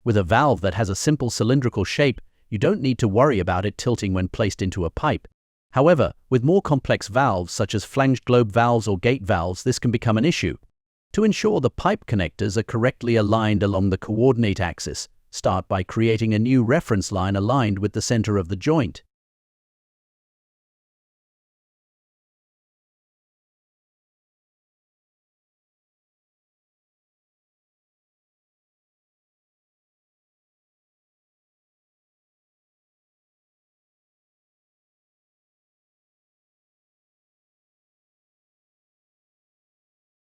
With a valve that has a simple cylindrical shape, you don't need to worry about it tilting when placed into a pipe. However, with more complex valves such as flanged globe valves or gate valves, this can become an issue. To ensure the pipe connectors are correctly aligned along the coordinate axis, start by creating a new reference line aligned with the center of the joint.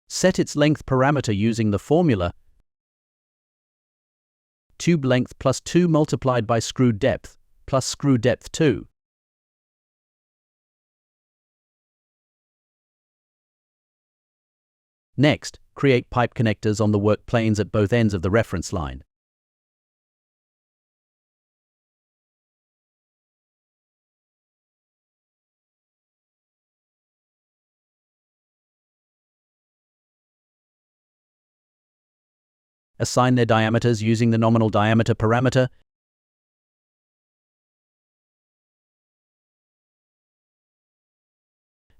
Set its length parameter using the formula tube length plus 2 multiplied by screw depth plus screw depth 2. Next, create pipe connectors on the work planes at both ends of the reference line. Assign their diameters using the nominal diameter parameter.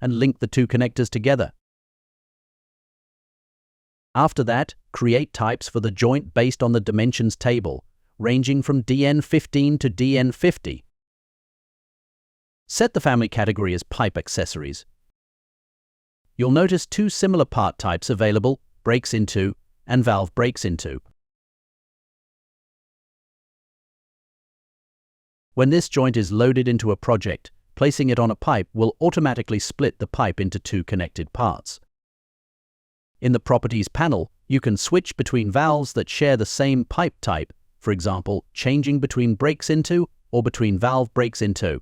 And link the two connectors together. After that, create types for the joint based on the dimensions table, ranging from DN15 to DN50. Set the family category as pipe accessories. You'll notice two similar part types available, breaks into and valve breaks into. When this joint is loaded into a project, placing it on a pipe will automatically split the pipe into two connected parts. In the Properties panel, you can switch between valves that share the same pipe type, for example, changing between breaks into or between valve breaks into.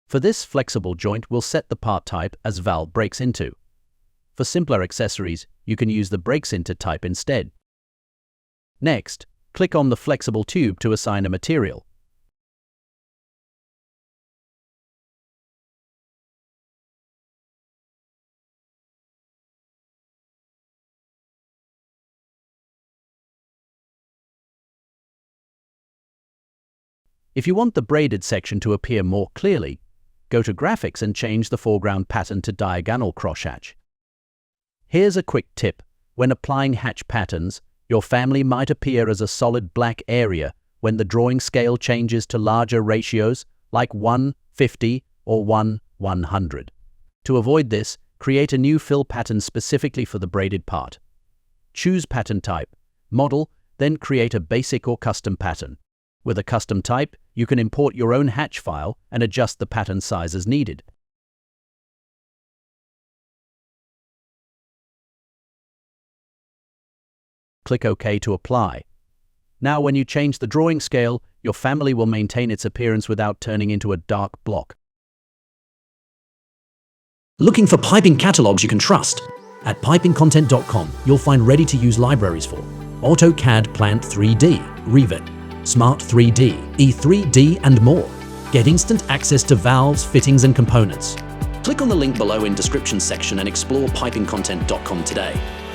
For this flexible joint, we'll set the part type as valve breaks into. For simpler accessories, you can use the breaks into type instead. Next, click on the flexible tube to assign a material. If you want the braided section to appear more clearly, go to Graphics and change the foreground pattern to diagonal crosshatch. Here's a quick tip. When applying hatch patterns, your family might appear as a solid black area when the drawing scale changes to larger ratios like 1:50 or 1:100. To avoid this, create a new fill pattern specifically for the braided part. Choose pattern type, model, then create a basic or custom pattern. With a custom type, you can import your own hatch file and adjust the pattern size as needed. Click OK to apply. Now when you change the drawing scale, your family will maintain its appearance without turning into a dark block. Looking for piping catalogs you can trust? At pipingcontent.com, you'll find ready-to-use libraries for AutoCAD Plant 3D, Revit, Smart 3D, E3D, and more. Get instant access to valves, fittings, and components. Click on the link below in description section and explore pipingcontent.com today.